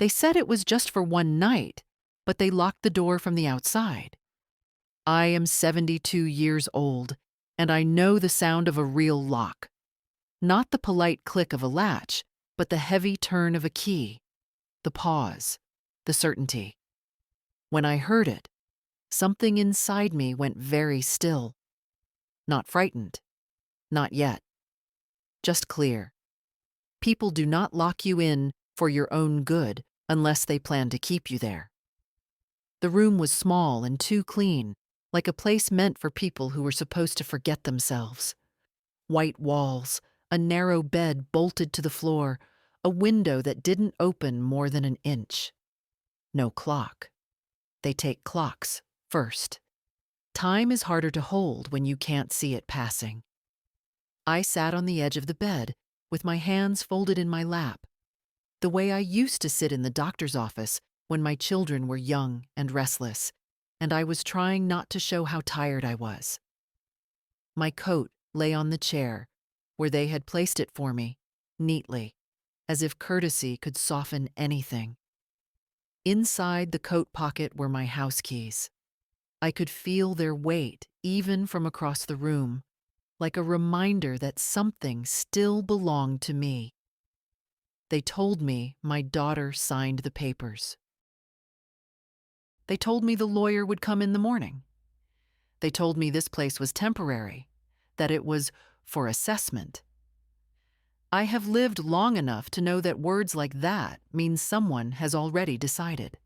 They said it was just for one night, but they locked the door from the outside. I am 72 years old, and I know the sound of a real lock. Not the polite click of a latch, but the heavy turn of a key, the pause, the certainty. When I heard it, something inside me went very still. Not frightened. Not yet. Just clear. People do not lock you in for your own good unless they plan to keep you there. The room was small and too clean, like a place meant for people who were supposed to forget themselves. White walls, a narrow bed bolted to the floor, a window that didn't open more than an inch. No clock. They take clocks first. Time is harder to hold when you can't see it passing. I sat on the edge of the bed, with my hands folded in my lap, the way I used to sit in the doctor's office when my children were young and restless, and I was trying not to show how tired I was. My coat lay on the chair, where they had placed it for me, neatly, as if courtesy could soften anything. Inside the coat pocket were my house keys. I could feel their weight even from across the room, like a reminder that something still belonged to me. They told me my daughter signed the papers. They told me the lawyer would come in the morning. They told me this place was temporary, that it was for assessment. I have lived long enough to know that words like that mean someone has already decided.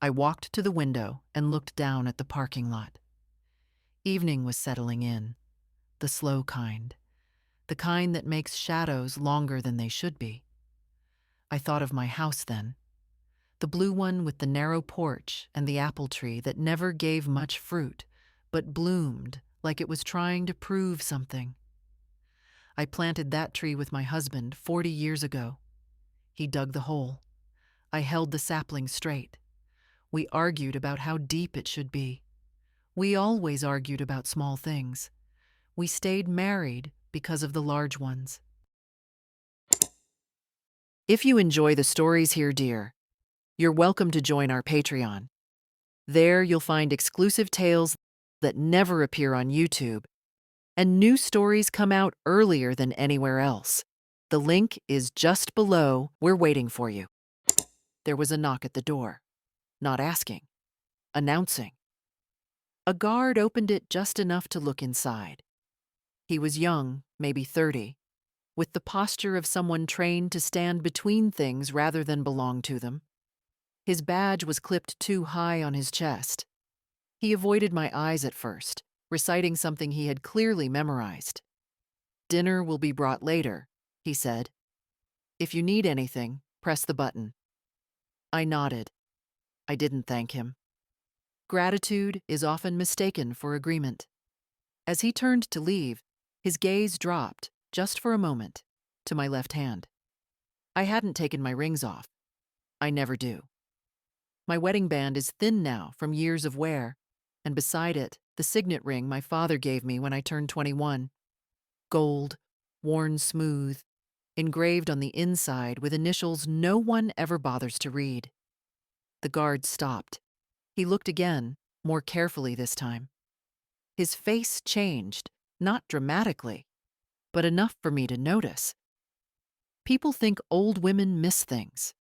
I walked to the window and looked down at the parking lot. Evening was settling in, the slow kind, the kind that makes shadows longer than they should be. I thought of my house then, the blue one with the narrow porch and the apple tree that never gave much fruit, but bloomed like it was trying to prove something. I planted that tree with my husband 40 years ago. He dug the hole. I held the sapling straight. We argued about how deep it should be. We always argued about small things. We stayed married because of the large ones. If you enjoy the stories here, dear, you're welcome to join our Patreon. There you'll find exclusive tales that never appear on YouTube, and new stories come out earlier than anywhere else. The link is just below. We're waiting for you. There was a knock at the door. Not asking. Announcing. A guard opened it just enough to look inside. He was young, maybe 30, with the posture of someone trained to stand between things rather than belong to them. His badge was clipped too high on his chest. He avoided my eyes at first, reciting something he had clearly memorized. "Dinner will be brought later," he said. "If you need anything, press the button." I nodded. I didn't thank him. Gratitude is often mistaken for agreement. As he turned to leave, his gaze dropped, just for a moment, to my left hand. I hadn't taken my rings off. I never do. My wedding band is thin now from years of wear, and beside it, the signet ring my father gave me when I turned 21. Gold, worn smooth, engraved on the inside with initials no one ever bothers to read. The guard stopped. He looked again, more carefully this time. His face changed, not dramatically, but enough for me to notice. People think old women miss things.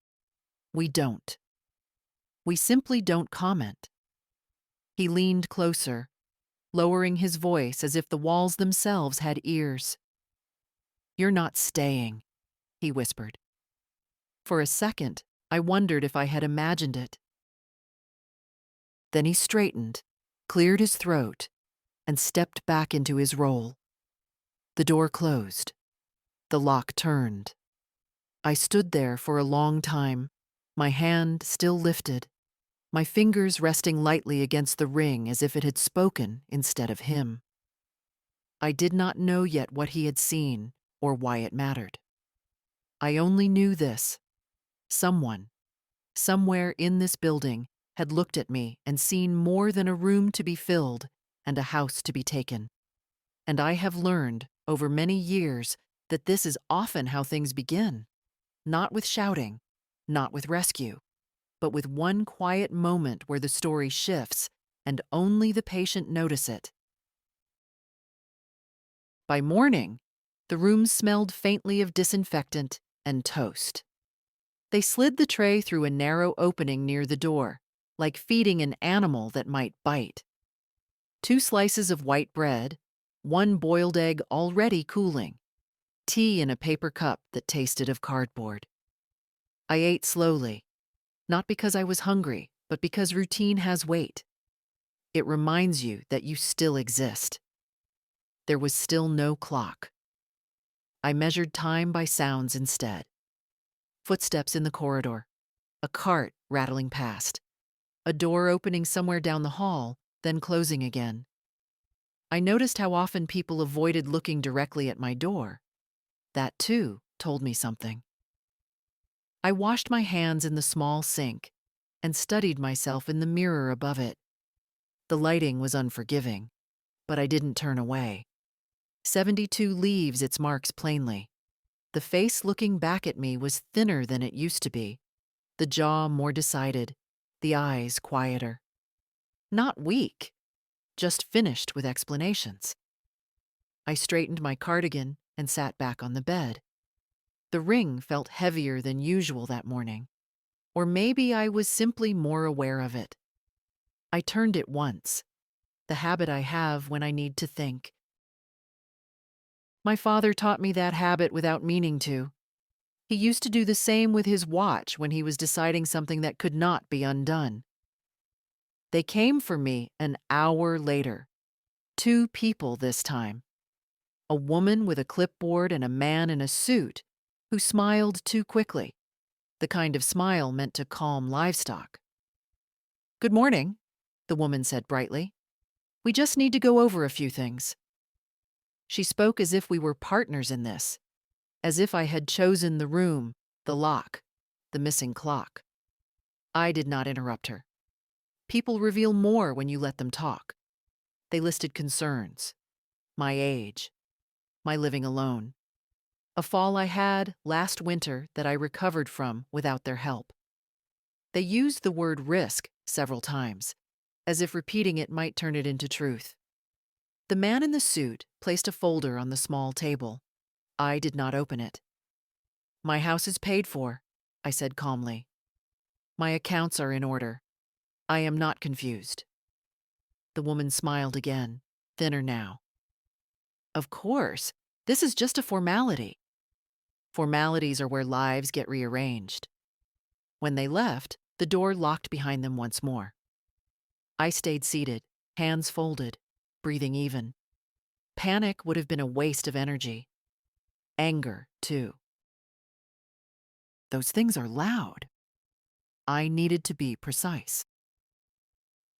We don't. We simply don't comment. He leaned closer, lowering his voice as if the walls themselves had ears. "You're not staying," he whispered. For a second, I wondered if I had imagined it. Then he straightened, cleared his throat, and stepped back into his role. The door closed. The lock turned. I stood there for a long time, my hand still lifted, my fingers resting lightly against the ring as if it had spoken instead of him. I did not know yet what he had seen or why it mattered. I only knew this. Someone, somewhere in this building, had looked at me and seen more than a room to be filled and a house to be taken. And I have learned, over many years, that this is often how things begin. Not with shouting, not with rescue, but with one quiet moment where the story shifts and only the patient notice it. By morning, the room smelled faintly of disinfectant and toast. They slid the tray through a narrow opening near the door, like feeding an animal that might bite. 2 slices of white bread, 1 boiled egg already cooling, tea in a paper cup that tasted of cardboard. I ate slowly, not because I was hungry, but because routine has weight. It reminds you that you still exist. There was still no clock. I measured time by sounds instead. Footsteps in the corridor, a cart rattling past, a door opening somewhere down the hall, then closing again. I noticed how often people avoided looking directly at my door. That, too, told me something. I washed my hands in the small sink and studied myself in the mirror above it. The lighting was unforgiving, but I didn't turn away. 72 leaves its marks plainly. The face looking back at me was thinner than it used to be, the jaw more decided, the eyes quieter. Not weak, just finished with explanations. I straightened my cardigan and sat back on the bed. The ring felt heavier than usual that morning, or maybe I was simply more aware of it. I turned it once, the habit I have when I need to think. My father taught me that habit without meaning to. He used to do the same with his watch when he was deciding something that could not be undone. They came for me an hour later. 2 people this time. A woman with a clipboard and a man in a suit who smiled too quickly, the kind of smile meant to calm livestock. "Good morning," the woman said brightly. "We just need to go over a few things." She spoke as if we were partners in this, as if I had chosen the room, the lock, the missing clock. I did not interrupt her. People reveal more when you let them talk. They listed concerns, my age, my living alone, a fall I had last winter that I recovered from without their help. They used the word risk several times, as if repeating it might turn it into truth. The man in the suit placed a folder on the small table. I did not open it. "My house is paid for," I said calmly. "My accounts are in order. I am not confused." The woman smiled again, thinner now. "Of course, this is just a formality." Formalities are where lives get rearranged. When they left, the door locked behind them once more. I stayed seated, hands folded, breathing even. Panic would have been a waste of energy. Anger, too. Those things are loud. I needed to be precise.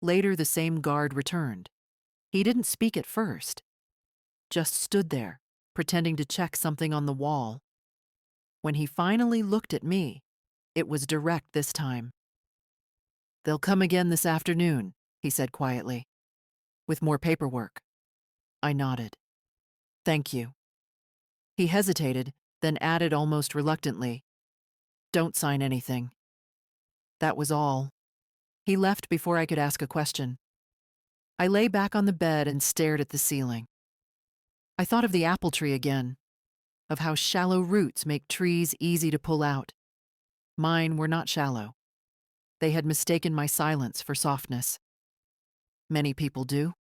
Later, the same guard returned. He didn't speak at first, just stood there, pretending to check something on the wall. When he finally looked at me, it was direct this time. "They'll come again this afternoon," he said quietly, "with more paperwork." I nodded. "Thank you." He hesitated, then added almost reluctantly, "Don't sign anything." That was all. He left before I could ask a question. I lay back on the bed and stared at the ceiling. I thought of the apple tree again, of how shallow roots make trees easy to pull out. Mine were not shallow. They had mistaken my silence for softness. Many people do.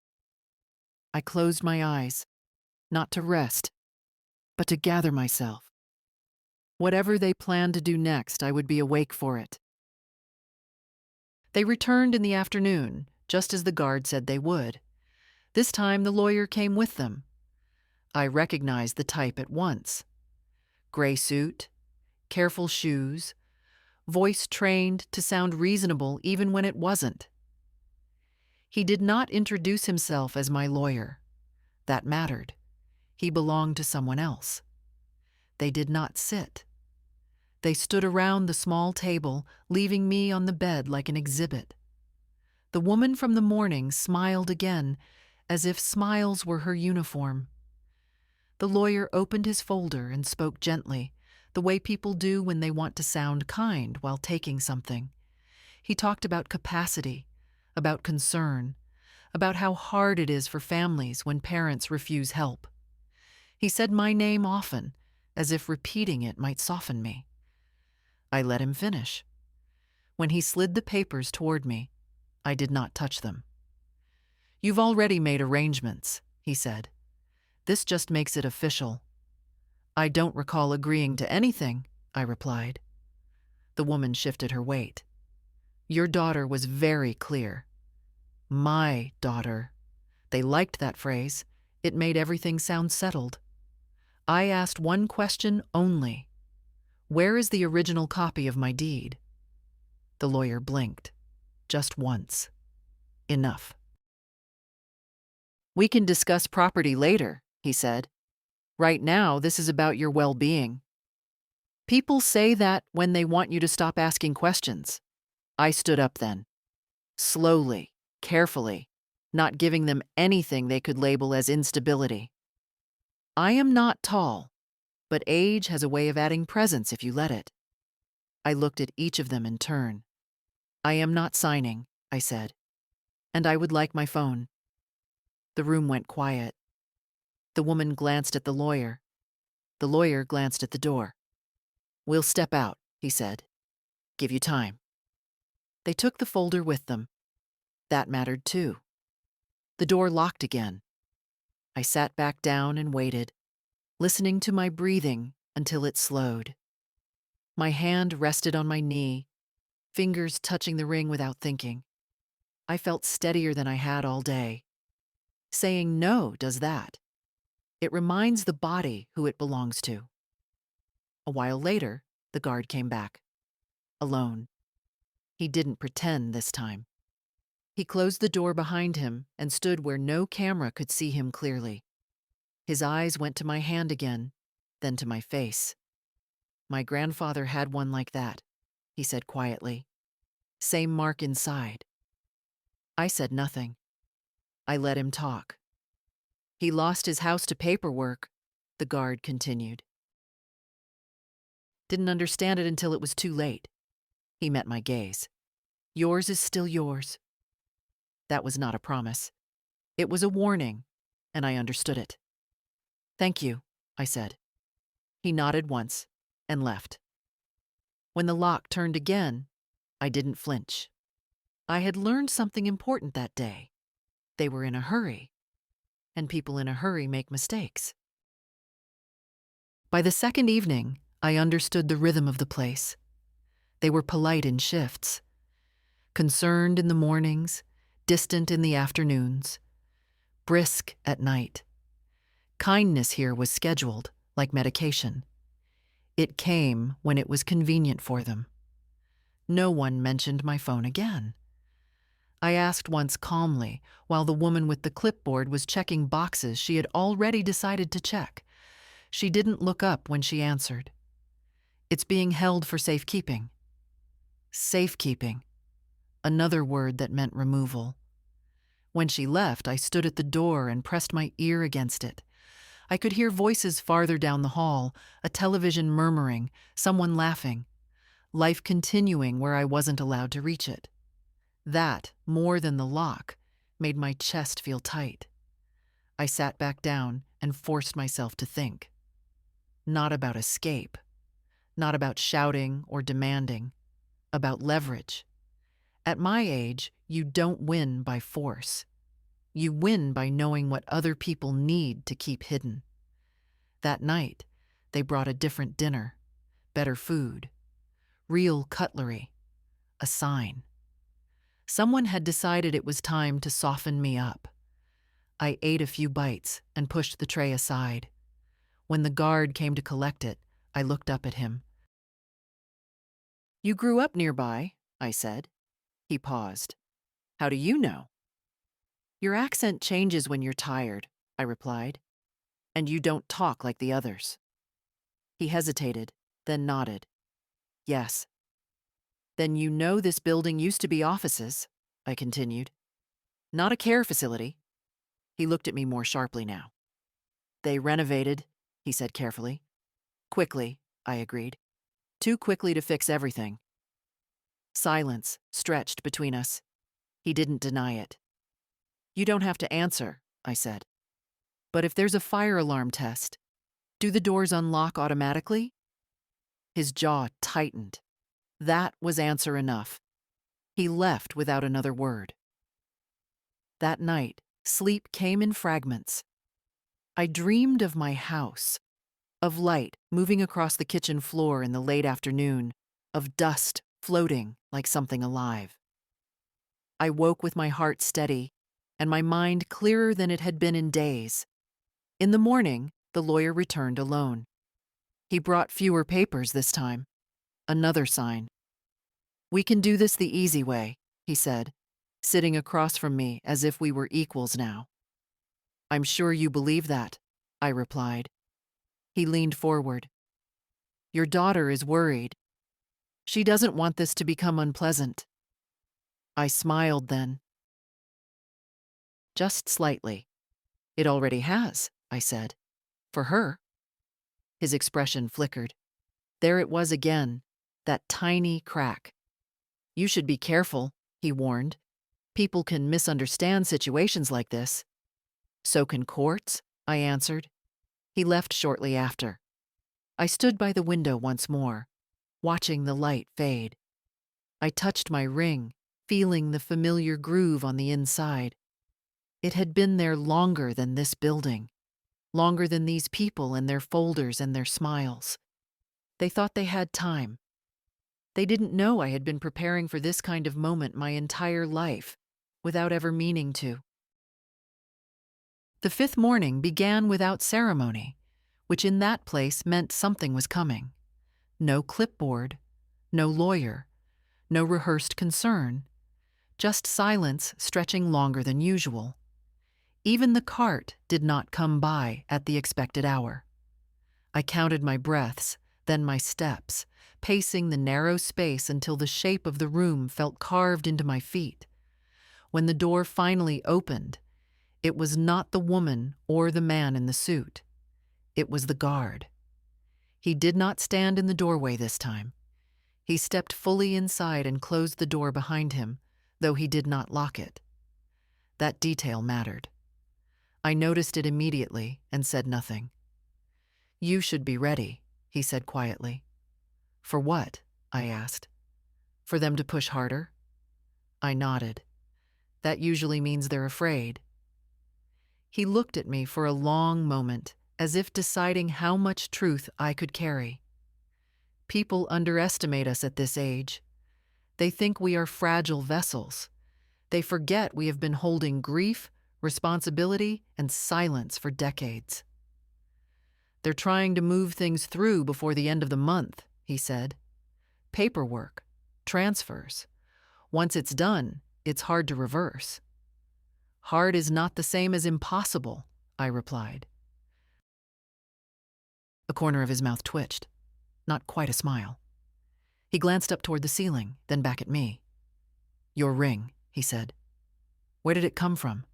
I closed my eyes, not to rest, but to gather myself. Whatever they planned to do next, I would be awake for it. They returned in the afternoon, just as the guard said they would. This time the lawyer came with them. I recognized the type at once. Gray suit, careful shoes, voice trained to sound reasonable even when it wasn't. He did not introduce himself as my lawyer. That mattered. He belonged to someone else. They did not sit. They stood around the small table, leaving me on the bed like an exhibit. The woman from the morning smiled again, as if smiles were her uniform. The lawyer opened his folder and spoke gently, the way people do when they want to sound kind while taking something. He talked about capacity, about concern, about how hard it is for families when parents refuse help. He said my name often, as if repeating it might soften me. I let him finish. When he slid the papers toward me, I did not touch them. "You've already made arrangements," he said. "This just makes it official." "I don't recall agreeing to anything," I replied. The woman shifted her weight. "Your daughter was very clear." "My daughter." They liked that phrase. It made everything sound settled. I asked one question only. "Where is the original copy of my deed?" The lawyer blinked. Just once. Enough. "We can discuss property later," he said. "Right now, this is about your well-being." People say that when they want you to stop asking questions. I stood up then. Slowly, carefully, not giving them anything they could label as instability. "I am not tall, but age has a way of adding presence if you let it." I looked at each of them in turn. "I am not signing," I said, "and I would like my phone." The room went quiet. The woman glanced at the lawyer. The lawyer glanced at the door. "We'll step out," he said. "Give you time." They took the folder with them. That mattered too. The door locked again. I sat back down and waited, listening to my breathing until it slowed. My hand rested on my knee, fingers touching the ring without thinking. I felt steadier than I had all day. Saying no does that. It reminds the body who it belongs to. A while later, the guard came back. Alone. He didn't pretend this time. He closed the door behind him and stood where no camera could see him clearly. His eyes went to my hand again, then to my face. "My grandfather had one like that," he said quietly. "Same mark inside." I said nothing. I let him talk. "He lost his house to paperwork," the guard continued. "Didn't understand it until it was too late." He met my gaze. "Yours is still yours." That was not a promise. It was a warning, and I understood it. "Thank you," I said. He nodded once and left. When the lock turned again, I didn't flinch. I had learned something important that day. They were in a hurry, and people in a hurry make mistakes. By the second evening, I understood the rhythm of the place. They were polite in shifts, concerned in the mornings, distant in the afternoons, brisk at night. Kindness here was scheduled, like medication. It came when it was convenient for them. No one mentioned my phone again. I asked once calmly, while the woman with the clipboard was checking boxes she had already decided to check. She didn't look up when she answered. "It's being held for safekeeping." Safekeeping. Another word that meant removal. When she left, I stood at the door and pressed my ear against it. I could hear voices farther down the hall, a television murmuring, someone laughing, life continuing where I wasn't allowed to reach it. That, more than the lock, made my chest feel tight. I sat back down and forced myself to think. Not about escape, not about shouting or demanding, about leverage. At my age, you don't win by force. You win by knowing what other people need to keep hidden. That night, they brought a different dinner, better food, real cutlery, a sign. Someone had decided it was time to soften me up. I ate a few bites and pushed the tray aside. When the guard came to collect it, I looked up at him. "You grew up nearby," I said. He paused. "How do you know?" "Your accent changes when you're tired," I replied. "And you don't talk like the others." He hesitated, then nodded. "Yes." "Then you know this building used to be offices," I continued. "Not a care facility." He looked at me more sharply now. "They renovated," he said carefully. "Quickly, I agreed. Too quickly to fix everything. Silence stretched between us. He didn't deny it. You don't have to answer, I said. But if there's a fire alarm test, do the doors unlock automatically? His jaw tightened. That was answer enough. He left without another word. That night, sleep came in fragments. I dreamed of my house, of light moving across the kitchen floor in the late afternoon, of dust floating like something alive. I woke with my heart steady and my mind clearer than it had been in days. In the morning, the lawyer returned alone. He brought fewer papers this time. Another sign. We can do this the easy way, he said, sitting across from me as if we were equals now. I'm sure you believe that, I replied. He leaned forward. Your daughter is worried. She doesn't want this to become unpleasant. I smiled then. Just slightly. It already has, I said. For her. His expression flickered. There it was again, that tiny crack. You should be careful, he warned. People can misunderstand situations like this. So can courts, I answered. He left shortly after. I stood by the window once more, watching the light fade. I touched my ring, feeling the familiar groove on the inside. It had been there longer than this building, longer than these people and their folders and their smiles. They thought they had time. They didn't know I had been preparing for this kind of moment my entire life, without ever meaning to. The fifth morning began without ceremony, which in that place meant something was coming. No clipboard, no lawyer, no rehearsed concern, just silence stretching longer than usual. Even the cart did not come by at the expected hour. I counted my breaths, then my steps, pacing the narrow space until the shape of the room felt carved into my feet. When the door finally opened, it was not the woman or the man in the suit. It was the guard. He did not stand in the doorway this time. He stepped fully inside and closed the door behind him, though he did not lock it. That detail mattered. I noticed it immediately and said nothing. You should be ready, he said quietly. For what? I asked. For them to push harder? I nodded. That usually means they're afraid. He looked at me for a long moment, as if deciding how much truth I could carry. People underestimate us at this age. They think we are fragile vessels. They forget we have been holding grief, responsibility, and silence for decades. They're trying to move things through before the end of the month, he said. Paperwork, transfers. Once it's done, it's hard to reverse. Hard is not the same as impossible, I replied. A corner of his mouth twitched. Not quite a smile. He glanced up toward the ceiling, then back at me. Your ring, he said. Where did it come from?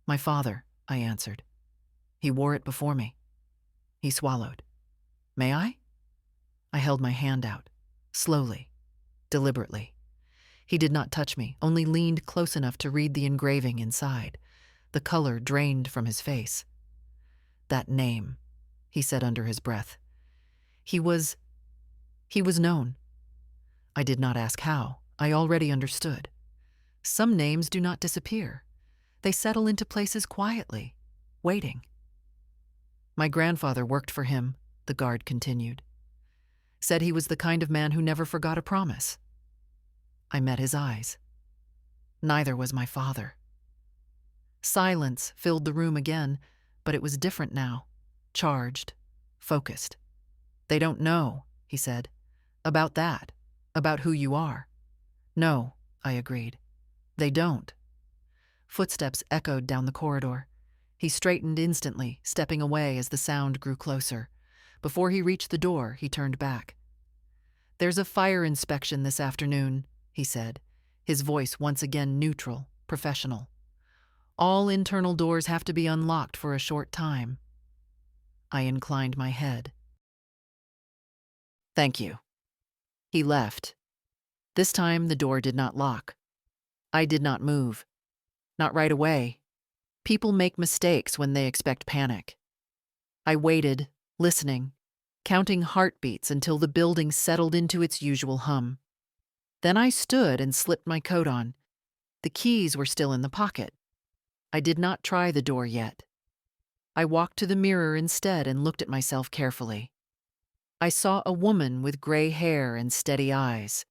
My father, I answered. He wore it before me. He swallowed. May I? I held my hand out, slowly, deliberately. He did not touch me, only leaned close enough to read the engraving inside. The color drained from his face. That name, he said under his breath. He was known. I did not ask how. I already understood. Some names do not disappear. They settle into places quietly, waiting. My grandfather worked for him, the guard continued. Said he was the kind of man who never forgot a promise. I met his eyes. Neither was my father. Silence filled the room again, but it was different now, charged, focused. They don't know, he said. About that, about who you are. No, I agreed. They don't. Footsteps echoed down the corridor. He straightened instantly, stepping away as the sound grew closer. Before he reached the door, he turned back. There's a fire inspection this afternoon, he said, his voice once again neutral, professional. All internal doors have to be unlocked for a short time. I inclined my head. Thank you. He left. This time the door did not lock. I did not move. Not right away. People make mistakes when they expect panic. I waited, listening, counting heartbeats until the building settled into its usual hum. Then I stood and slipped my coat on. The keys were still in the pocket. I did not try the door yet. I walked to the mirror instead and looked at myself carefully. I saw a woman with gray hair and steady eyes.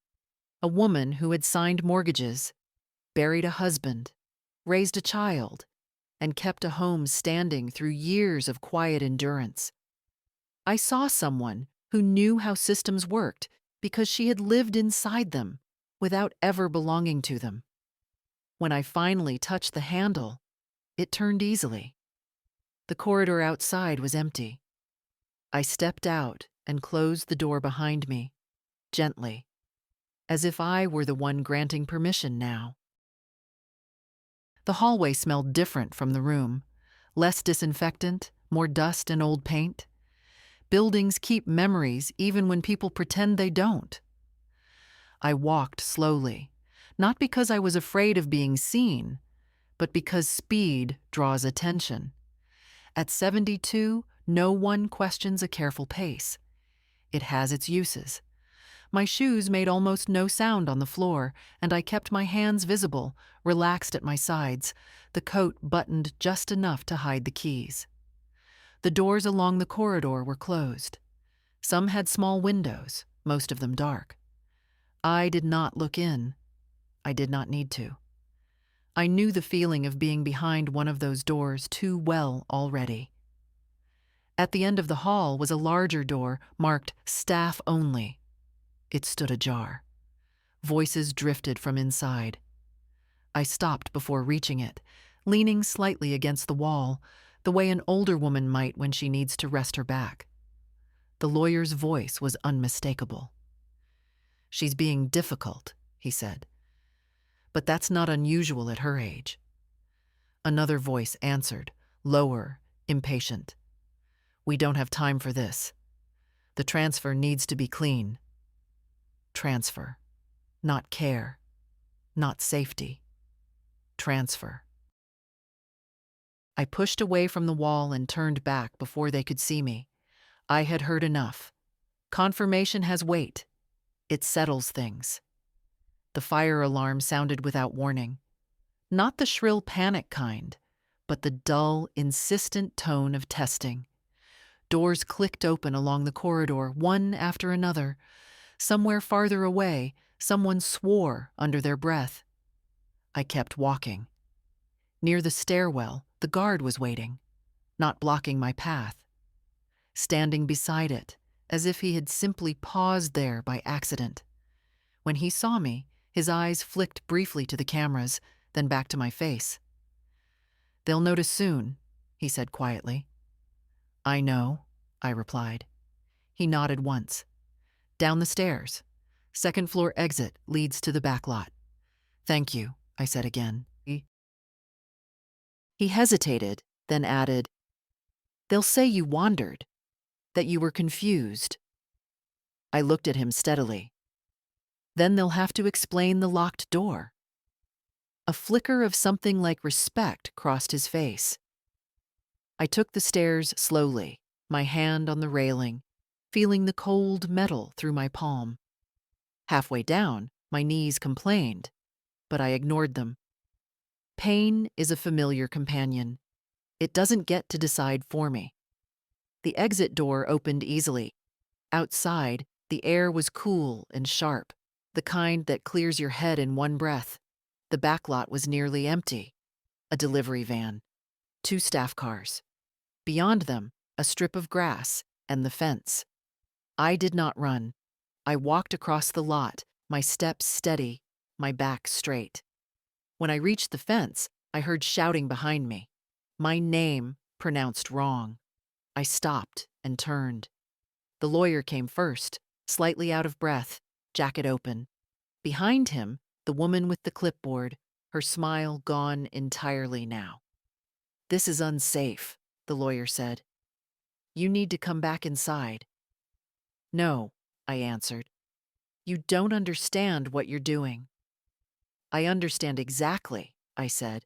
A woman who had signed mortgages, buried a husband, raised a child, and kept a home standing through years of quiet endurance. I saw someone who knew how systems worked because she had lived inside them without ever belonging to them. When I finally touched the handle, it turned easily. The corridor outside was empty. I stepped out and closed the door behind me, gently, as if I were the one granting permission now. The hallway smelled different from the room. Less disinfectant, more dust and old paint. Buildings keep memories even when people pretend they don't. I walked slowly, not because I was afraid of being seen, but because speed draws attention. At 72, no one questions a careful pace. It has its uses. My shoes made almost no sound on the floor, and I kept my hands visible, relaxed at my sides, the coat buttoned just enough to hide the keys. The doors along the corridor were closed. Some had small windows, most of them dark. I did not look in. I did not need to. I knew the feeling of being behind one of those doors too well already. At the end of the hall was a larger door marked Staff Only. It stood ajar. Voices drifted from inside. I stopped before reaching it, leaning slightly against the wall, the way an older woman might when she needs to rest her back. The lawyer's voice was unmistakable. "She's being difficult," he said. "But that's not unusual at her age." Another voice answered, lower, impatient. "We don't have time for this. The transfer needs to be clean." Transfer. Not care. Not safety. Transfer. I pushed away from the wall and turned back before they could see me. I had heard enough. Confirmation has weight. It settles things. The fire alarm sounded without warning. Not the shrill panic kind, but the dull, insistent tone of testing. Doors clicked open along the corridor, one after another. Somewhere farther away, someone swore under their breath. I kept walking. Near the stairwell, the guard was waiting, not blocking my path. Standing beside it, as if he had simply paused there by accident. When he saw me, his eyes flicked briefly to the cameras, then back to my face. "They'll notice soon," he said quietly. "I know," I replied. He nodded once. "Down the stairs. Second floor exit leads to the back lot." "Thank you," I said again. He hesitated, then added, "They'll say you wandered, that you were confused." I looked at him steadily. "Then they'll have to explain the locked door." A flicker of something like respect crossed his face. I took the stairs slowly, my hand on the railing, feeling the cold metal through my palm. Halfway down, my knees complained, but I ignored them. Pain is a familiar companion. It doesn't get to decide for me. The exit door opened easily. Outside, the air was cool and sharp, the kind that clears your head in one breath. The back lot was nearly empty. A delivery van. 2 staff cars. Beyond them, a strip of grass and the fence. I did not run. I walked across the lot, my steps steady, my back straight. When I reached the fence, I heard shouting behind me. My name pronounced wrong. I stopped and turned. The lawyer came first, slightly out of breath, jacket open. Behind him, the woman with the clipboard, her smile gone entirely now. "This is unsafe," the lawyer said. "You need to come back inside." "No," I answered. "You don't understand what you're doing." "I understand exactly," I said.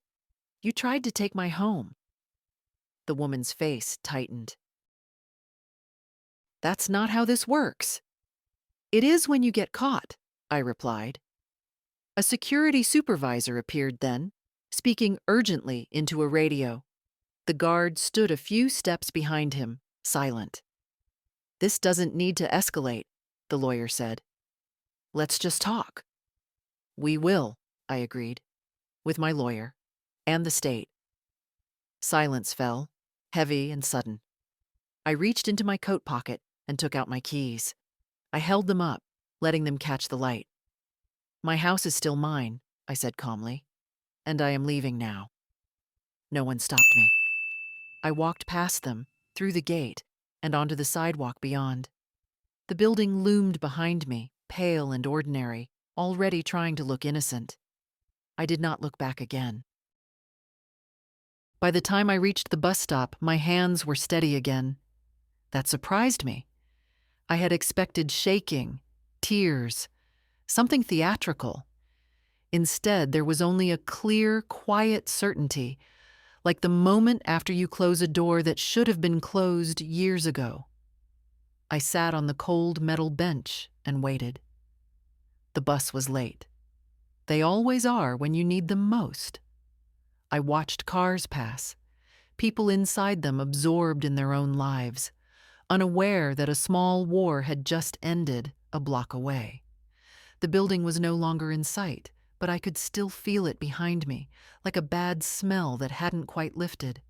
"You tried to take my home." The woman's face tightened. "That's not how this works." "It is when you get caught," I replied. A security supervisor appeared then, speaking urgently into a radio. The guard stood a few steps behind him, silent. "This doesn't need to escalate," the lawyer said. "Let's just talk." "We will," I agreed, with my lawyer and the state. Silence fell, heavy and sudden. I reached into my coat pocket and took out my keys. I held them up, letting them catch the light. "My house is still mine," I said calmly, "and I am leaving now." No one stopped me. I walked past them, through the gate, and onto the sidewalk beyond. The building loomed behind me, pale and ordinary, already trying to look innocent. I did not look back again. By the time I reached the bus stop, my hands were steady again. That surprised me. I had expected shaking, tears, something theatrical. Instead, there was only a clear, quiet certainty, like the moment after you close a door that should have been closed years ago. I sat on the cold metal bench and waited. The bus was late. They always are when you need them most. I watched cars pass, people inside them absorbed in their own lives, unaware that a small war had just ended a block away. The building was no longer in sight, but I could still feel it behind me, like a bad smell that hadn't quite lifted.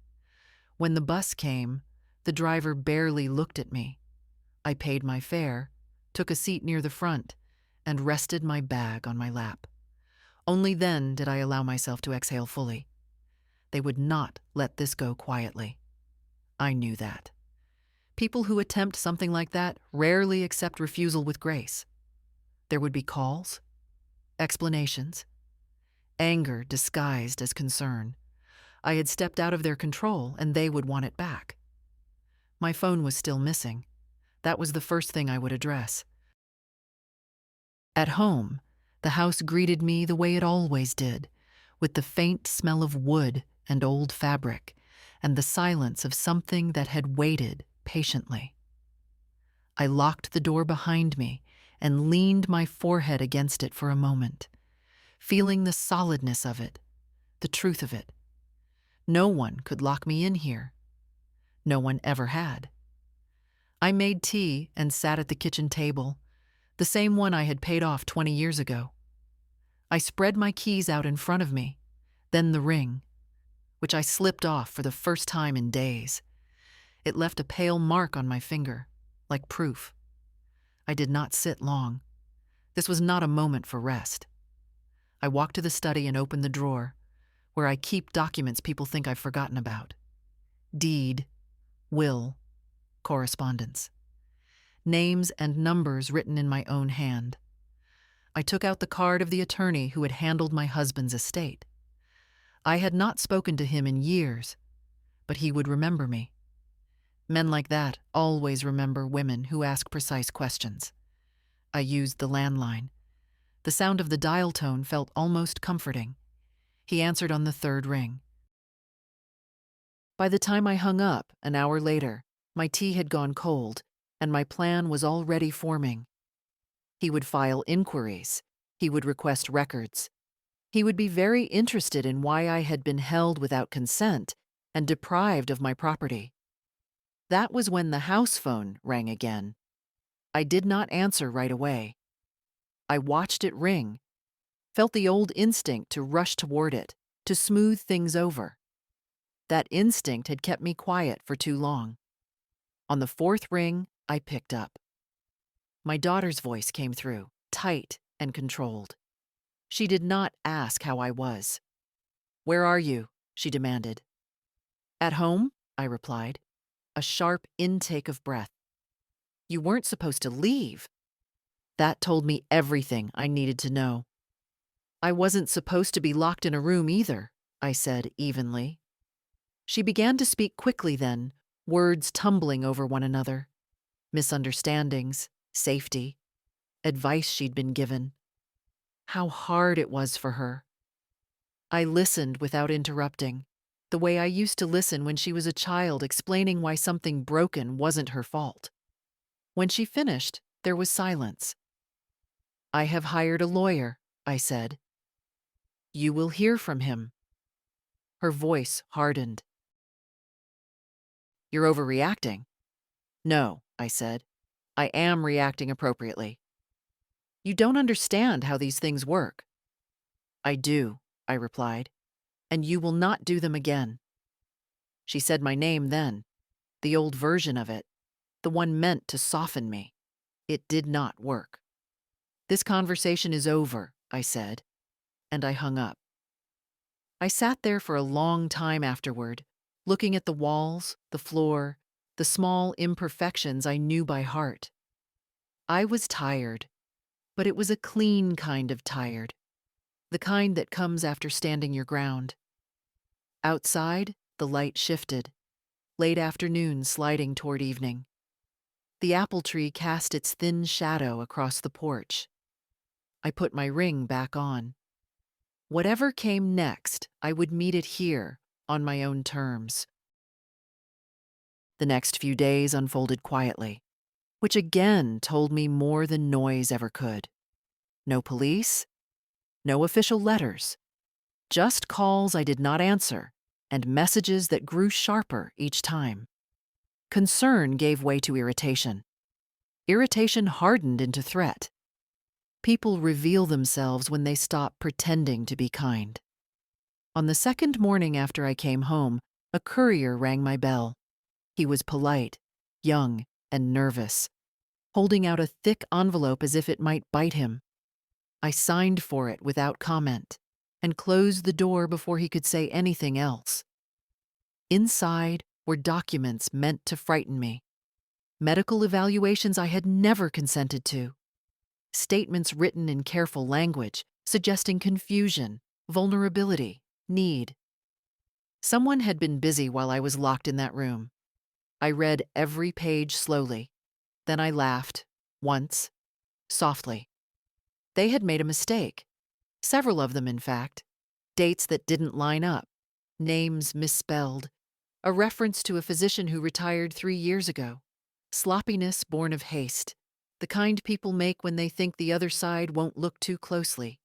When the bus came, the driver barely looked at me. I paid my fare, took a seat near the front, and rested my bag on my lap. Only then did I allow myself to exhale fully. They would not let this go quietly. I knew that. People who attempt something like that rarely accept refusal with grace. There would be calls, explanations, anger disguised as concern. I had stepped out of their control, and they would want it back. My phone was still missing. That was the first thing I would address. At home, the house greeted me the way it always did, with the faint smell of wood and old fabric, and the silence of something that had waited patiently. I locked the door behind me and leaned my forehead against it for a moment, feeling the solidness of it, the truth of it. No one could lock me in here. No one ever had. I made tea and sat at the kitchen table, the same one I had paid off 20 years ago. I spread my keys out in front of me, then the ring, which I slipped off for the first time in days. It left a pale mark on my finger, like proof. I did not sit long. This was not a moment for rest. I walked to the study and opened the drawer, where I keep documents people think I've forgotten about. Deed, will, correspondence. Names and numbers written in my own hand. I took out the card of the attorney who had handled my husband's estate. I had not spoken to him in years, but he would remember me. Men like that always remember women who ask precise questions. I used the landline. The sound of the dial tone felt almost comforting. He answered on the third ring. By the time I hung up, an hour later, my tea had gone cold, and my plan was already forming. He would file inquiries. He would request records. He would be very interested in why I had been held without consent and deprived of my property. That was when the house phone rang again. I did not answer right away. I watched it ring, felt the old instinct to rush toward it, to smooth things over. That instinct had kept me quiet for too long. On the fourth ring, I picked up. My daughter's voice came through, tight and controlled. She did not ask how I was. "Where are you?" she demanded. "At home," I replied, a sharp intake of breath. "You weren't supposed to leave." That told me everything I needed to know. "I wasn't supposed to be locked in a room either," I said evenly. She began to speak quickly then, words tumbling over one another. Misunderstandings, safety, advice she'd been given. How hard it was for her. I listened without interrupting, the way I used to listen when she was a child, explaining why something broken wasn't her fault. When she finished, there was silence. "I have hired a lawyer," I said. "You will hear from him." Her voice hardened. "You're overreacting." "No," I said. "I am reacting appropriately." "You don't understand how these things work." "I do," I replied, "and you will not do them again." She said my name then, the old version of it, the one meant to soften me. It did not work. "This conversation is over," I said, and I hung up. I sat there for a long time afterward, looking at the walls, the floor, the small imperfections I knew by heart. I was tired, but it was a clean kind of tired, the kind that comes after standing your ground. Outside, the light shifted, late afternoon sliding toward evening. The apple tree cast its thin shadow across the porch. I put my ring back on. Whatever came next, I would meet it here, on my own terms. The next few days unfolded quietly, which again told me more than noise ever could. No police, no official letters, just calls I did not answer and messages that grew sharper each time. Concern gave way to irritation. Irritation hardened into threat. People reveal themselves when they stop pretending to be kind. On the second morning after I came home, a courier rang my bell. He was polite, young, and nervous, holding out a thick envelope as if it might bite him. I signed for it without comment and closed the door before he could say anything else. Inside were documents meant to frighten me. Medical evaluations I had never consented to. Statements written in careful language, suggesting confusion, vulnerability, need. Someone had been busy while I was locked in that room. I read every page slowly. Then I laughed, once, softly. They had made a mistake. Several of them, in fact. Dates that didn't line up. Names misspelled. A reference to a physician who retired 3 years ago. Sloppiness born of haste. The kind people make when they think the other side won't look too closely.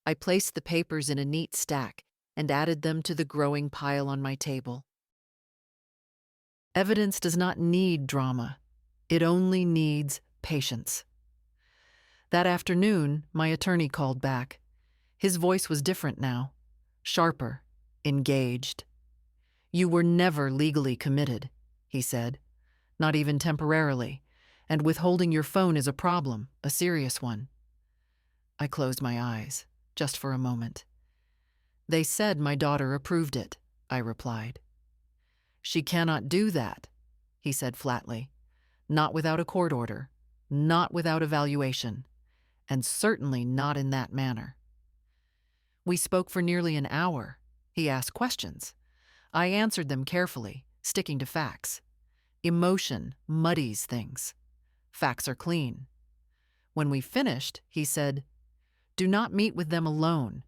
I placed the papers in a neat stack and added them to the growing pile on my table. Evidence does not need drama. It only needs patience. That afternoon, my attorney called back. His voice was different now, sharper, engaged. "You were never legally committed," he said, "not even temporarily, and withholding your phone is a problem, a serious one." I closed my eyes, just for a moment. "They said my daughter approved it," I replied. "She cannot do that," he said flatly. "Not without a court order, not without evaluation, and certainly not in that manner." We spoke for nearly an hour. He asked questions. I answered them carefully, sticking to facts. Emotion muddies things. Facts are clean. When we finished, he said, "Do not meet with them alone.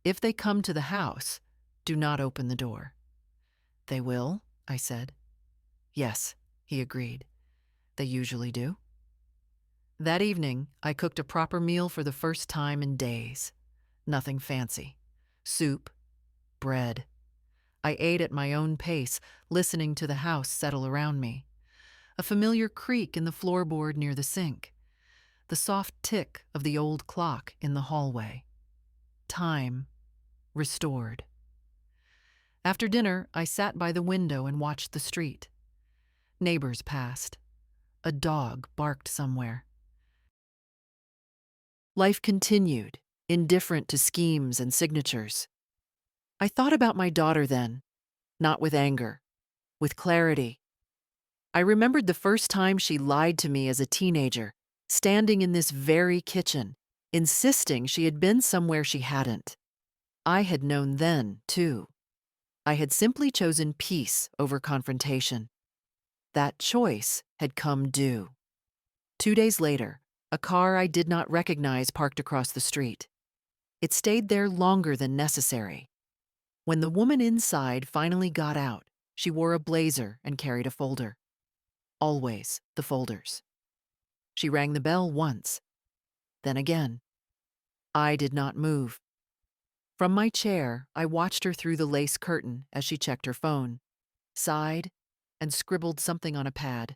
If they come to the house, do not open the door." "They will?" I said. "Yes," he agreed. "They usually do." That evening, I cooked a proper meal for the first time in days. Nothing fancy. Soup, bread. I ate at my own pace, listening to the house settle around me. A familiar creak in the floorboard near the sink. The soft tick of the old clock in the hallway. Time restored. After dinner, I sat by the window and watched the street. Neighbors passed. A dog barked somewhere. Life continued, indifferent to schemes and signatures. I thought about my daughter then, not with anger, with clarity. I remembered the first time she lied to me as a teenager, standing in this very kitchen, insisting she had been somewhere she hadn't. I had known then, too. I had simply chosen peace over confrontation. That choice had come due. 2 days later, A car I did not recognize parked across the street. It stayed there longer than necessary. When the woman inside finally got out, she wore a blazer and carried a folder. Always the folders. She rang the bell once, then again. I did not move. From my chair, I watched her through the lace curtain as she checked her phone, sighed, and scribbled something on a pad.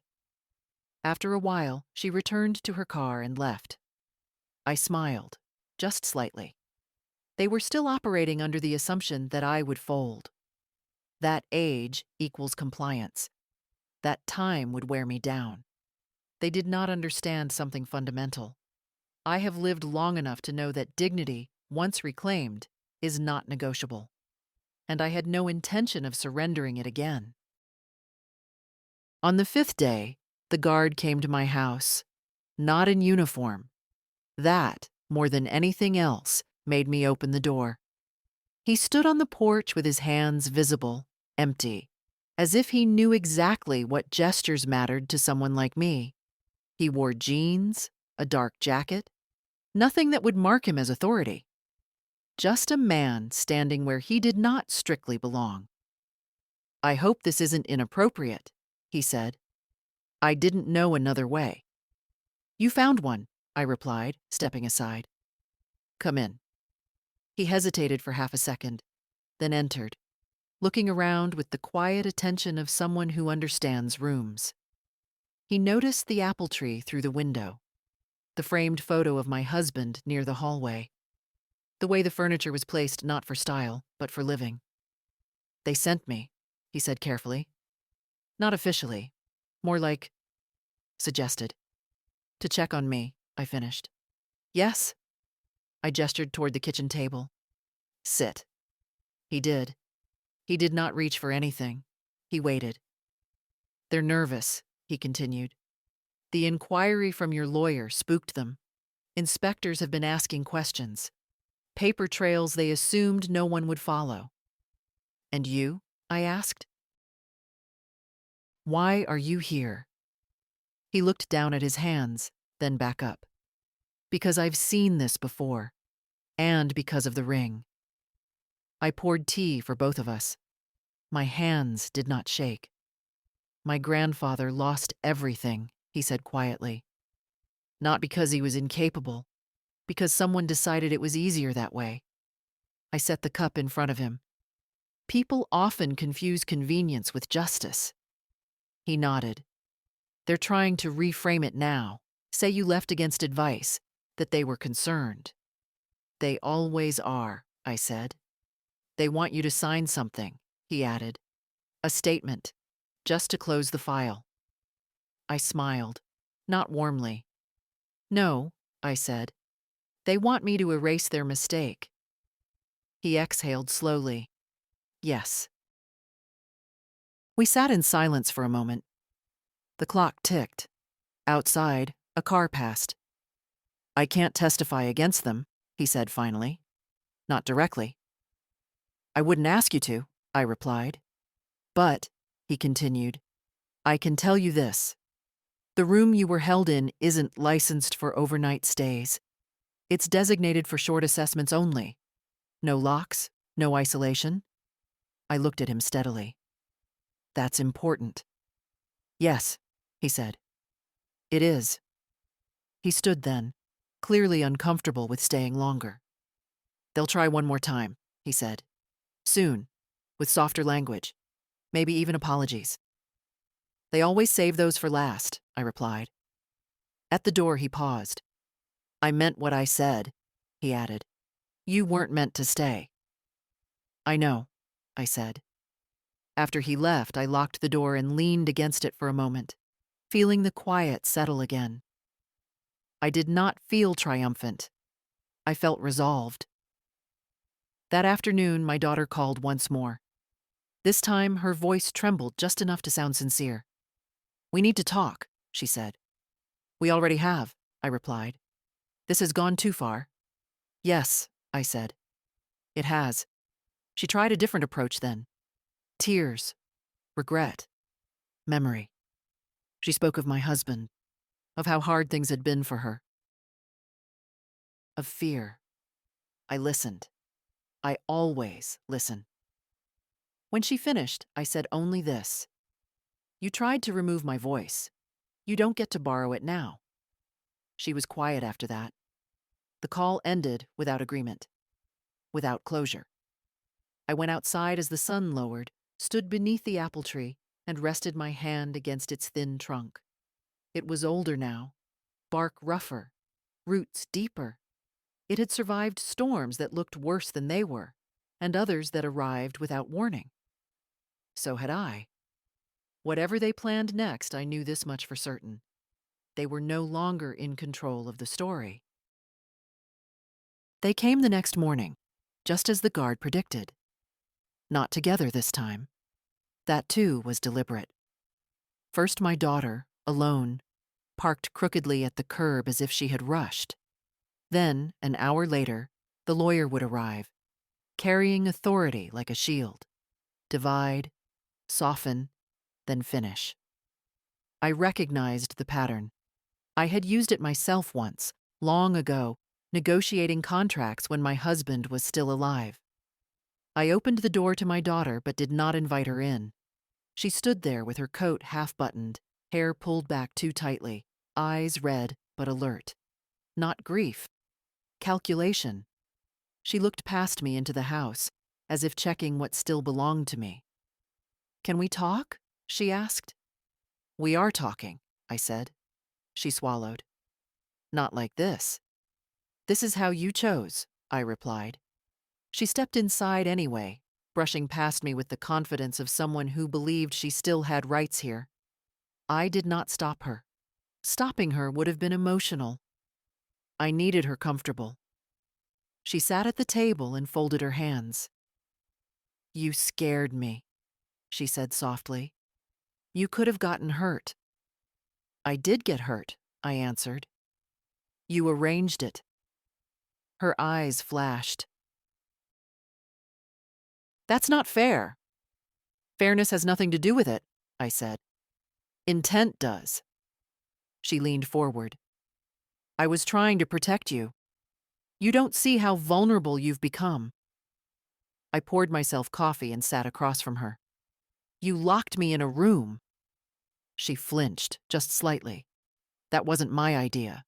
After a while, she returned to her car and left. I smiled, just slightly. They were still operating under the assumption that I would fold. That age equals compliance. That time would wear me down. They did not understand something fundamental. I have lived long enough to know that dignity, once reclaimed, is not negotiable. And I had no intention of surrendering it again. On the 5th day, the guard came to my house, not in uniform. That, more than anything else, made me open the door. He stood on the porch with his hands visible, empty, as if he knew exactly what gestures mattered to someone like me. He wore jeans, a dark jacket, nothing that would mark him as authority. Just a man standing where he did not strictly belong. "I hope this isn't inappropriate," he said. I didn't know another way. "You found one," I replied, stepping aside. "Come in." He hesitated for half a second, then entered, looking around with the quiet attention of someone who understands rooms. He noticed the apple tree through the window, the framed photo of my husband near the hallway, the way the furniture was placed not for style, but for living. "They sent me," he said carefully. "Not officially, more like suggested. To check on me," I finished. "Yes?" I gestured toward the kitchen table. "Sit." He did. He did not reach for anything. He waited. "They're nervous," he continued. "The inquiry from your lawyer spooked them. Inspectors have been asking questions. Paper trails they assumed no one would follow." "And you?" I asked. "Why are you here?" He looked down at his hands, then back up. "Because I've seen this before, and because of the ring." I poured tea for both of us. My hands did not shake. "My grandfather lost everything," he said quietly. "Not because he was incapable, because someone decided it was easier that way." I set the cup in front of him. "People often confuse convenience with justice." He nodded. "They're trying to reframe it now. Say you left against advice, that they were concerned." "They always are," I said. "They want you to sign something," he added. "A statement, just to close the file." I smiled, not warmly. "No," I said. "They want me to erase their mistake." He exhaled slowly. "Yes." We sat in silence for a moment. The clock ticked. Outside, a car passed. "I can't testify against them," he said finally. "Not directly." "I wouldn't ask you to," I replied. "But," he continued, "I can tell you this. The room you were held in isn't licensed for overnight stays. It's designated for short assessments only. No locks, no isolation." I looked at him steadily. "That's important." "Yes," he said. "It is." He stood then, clearly uncomfortable with staying longer. "They'll try one more time," he said. "Soon, with softer language, maybe even apologies." "They always save those for last," I replied. At the door he paused. "I meant what I said," he added. "You weren't meant to stay." "I know," I said. After he left, I locked the door and leaned against it for a moment, feeling the quiet settle again. I did not feel triumphant. I felt resolved. That afternoon, my daughter called once more. This time, her voice trembled just enough to sound sincere. "We need to talk," she said. "We already have," I replied. "This has gone too far." "Yes," I said. "It has." She tried a different approach then. Tears, regret, memory. She spoke of my husband, of how hard things had been for her. of fear. I listened. I always listen. When she finished, I said only this: "You tried to remove my voice. You don't get to borrow it now." She was quiet after that. The call ended without agreement, without closure. I went outside as the sun lowered, stood beneath the apple tree, and rested my hand against its thin trunk. It was older now, bark rougher, roots deeper. It had survived storms that looked worse than they were, and others that arrived without warning. So had I. Whatever they planned next, I knew this much for certain: they were no longer in control of the story. They came the next morning, just as the guard predicted. Not together this time. That too was deliberate. First my daughter, alone, parked crookedly at the curb as if she had rushed. Then, an hour later, the lawyer would arrive, carrying authority like a shield. Divide, soften, then finish. I recognized the pattern. I had used it myself once, long ago, negotiating contracts when my husband was still alive. I opened the door to my daughter but did not invite her in. She stood there with her coat half-buttoned, hair pulled back too tightly, eyes red but alert. Not grief. Calculation. She looked past me into the house, as if checking what still belonged to me. "Can we talk?" she asked. "We are talking," I said. She swallowed. "Not like this." "This is how you chose," I replied. She stepped inside anyway, brushing past me with the confidence of someone who believed she still had rights here. I did not stop her. Stopping her would have been emotional. I needed her comfortable. She sat at the table and folded her hands. "You scared me," she said softly. "You could have gotten hurt." "I did get hurt," I answered. "You arranged it." Her eyes flashed. "That's not fair." "Fairness has nothing to do with it," I said. "Intent does." She leaned forward. "I was trying to protect you. You don't see how vulnerable you've become." I poured myself coffee and sat across from her. "You locked me in a room." She flinched, just slightly. "That wasn't my idea."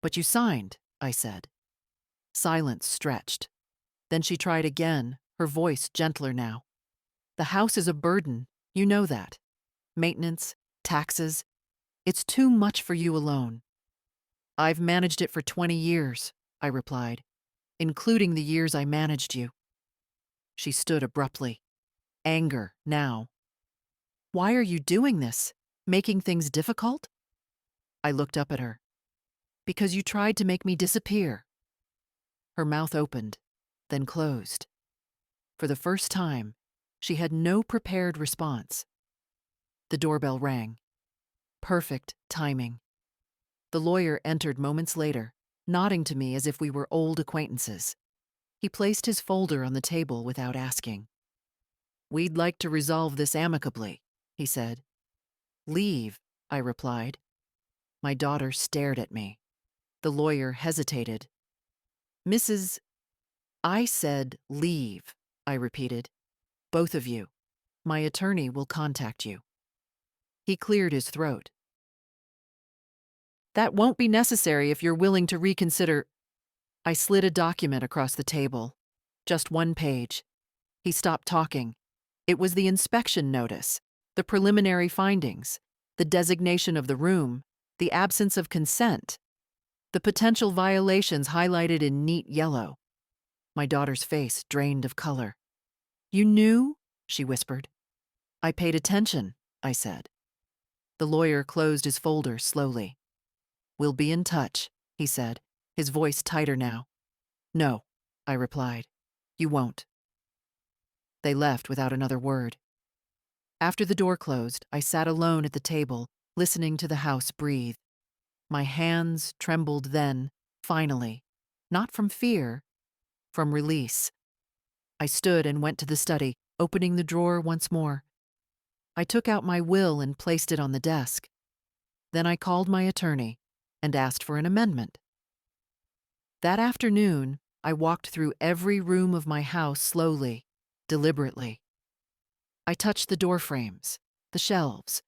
"But you signed," I said. Silence stretched. Then she tried again, her voice gentler now. "The house is a burden, you know that. Maintenance, taxes. It's too much for you alone." "I've managed it for 20 years," I replied, "including the years I managed you." She stood abruptly. Anger now. "Why are you doing this? Making things difficult?" I looked up at her. "Because you tried to make me disappear." Her mouth opened, then closed. For the first time, she had no prepared response. The doorbell rang. Perfect timing. The lawyer entered moments later, nodding to me as if we were old acquaintances. He placed his folder on the table without asking. "We'd like to resolve this amicably," he said. "Leave," I replied. My daughter stared at me. The lawyer hesitated. "Mrs. "I said leave," I repeated. "Both of you. My attorney will contact you." He cleared his throat. "That won't be necessary if you're willing to reconsider." I slid a document across the table. Just one page. He stopped talking. It was the inspection notice, the preliminary findings, the designation of the room, the absence of consent, the potential violations highlighted in neat yellow. My daughter's face drained of color. "You knew?" she whispered. "I paid attention," I said. The lawyer closed his folder slowly. "We'll be in touch," he said, his voice tighter now. "No," I replied. "You won't." They left without another word. After the door closed, I sat alone at the table, listening to the house breathe. My hands trembled then, finally, not from fear, from release. I stood and went to the study, opening the drawer once more. I took out my will and placed it on the desk. Then I called my attorney and asked for an amendment. That afternoon, I walked through every room of my house slowly, deliberately. I touched the door frames, the shelves,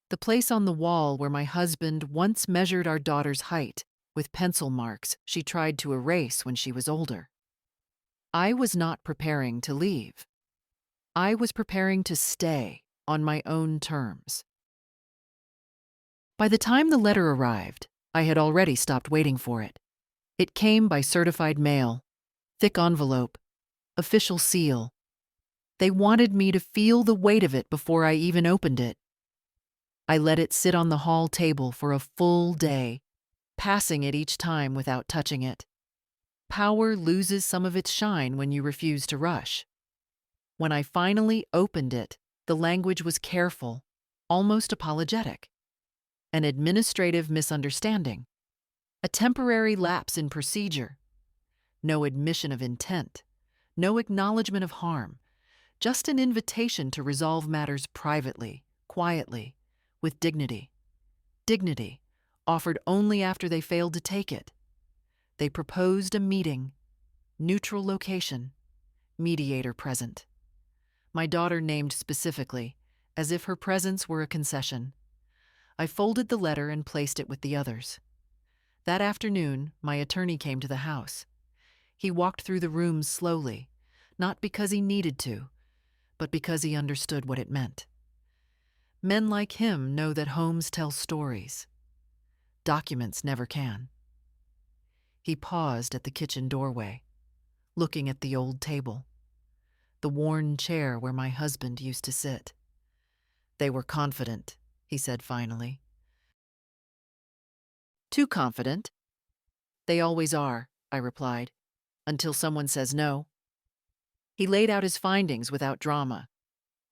the place on the wall where my husband once measured our daughter's height with pencil marks she tried to erase when she was older. I was not preparing to leave. I was preparing to stay on my own terms. By the time the letter arrived, I had already stopped waiting for it. It came by certified mail, thick envelope, official seal. They wanted me to feel the weight of it before I even opened it. I let it sit on the hall table for a full day, passing it each time without touching it. Power loses some of its shine when you refuse to rush. When I finally opened it, the language was careful, almost apologetic. An administrative misunderstanding, a temporary lapse in procedure, no admission of intent, no acknowledgement of harm, just an invitation to resolve matters privately, quietly, with dignity. Dignity, offered only after they failed to take it. They proposed a meeting, neutral location, mediator present. My daughter named specifically, as if her presence were a concession. I folded the letter and placed it with the others. That afternoon, my attorney came to the house. He walked through the rooms slowly, not because he needed to, but because he understood what it meant. Men like him know that homes tell stories. Documents never can. He paused at the kitchen doorway, looking at the old table, the worn chair where my husband used to sit. They were confident, he said finally. Too confident. They always are, I replied, until someone says no. He laid out his findings without drama.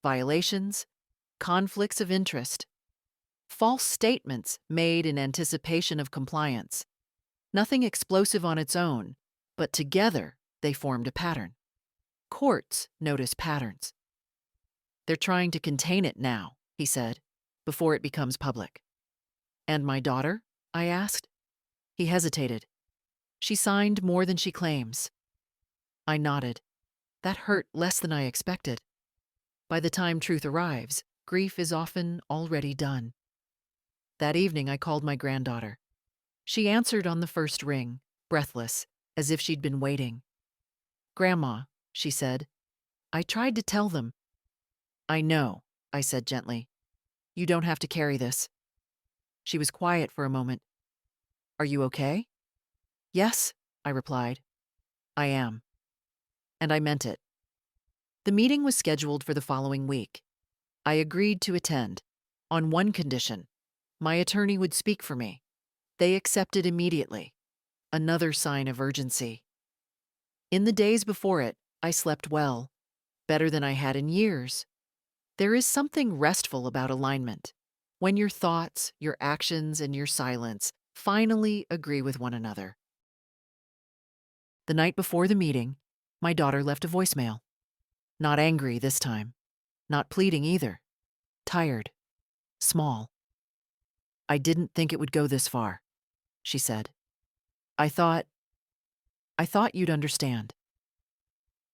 Violations, conflicts of interest, false statements made in anticipation of compliance. Nothing explosive on its own, but together they formed a pattern. Courts notice patterns. They're trying to contain it now, he said, before it becomes public. And my daughter? I asked. He hesitated. She signed more than she claims. I nodded. That hurt less than I expected. By the time truth arrives, grief is often already done. That evening I called my granddaughter. She answered on the first ring, breathless, as if she'd been waiting. "Grandma," she said, "I tried to tell them." "I know," I said gently. "You don't have to carry this." She was quiet for a moment. "Are you okay?" "Yes," I replied. "I am." And I meant it. The meeting was scheduled for the following week. I agreed to attend, on one condition: my attorney would speak for me. They accepted immediately. Another sign of urgency. In the days before it, I slept well, better than I had in years. There is something restful about alignment, when your thoughts, your actions, and your silence finally agree with one another. The night before the meeting, my daughter left a voicemail. Not angry this time, not pleading either. Tired, small. "I didn't think it would go this far," she said. I thought you'd understand."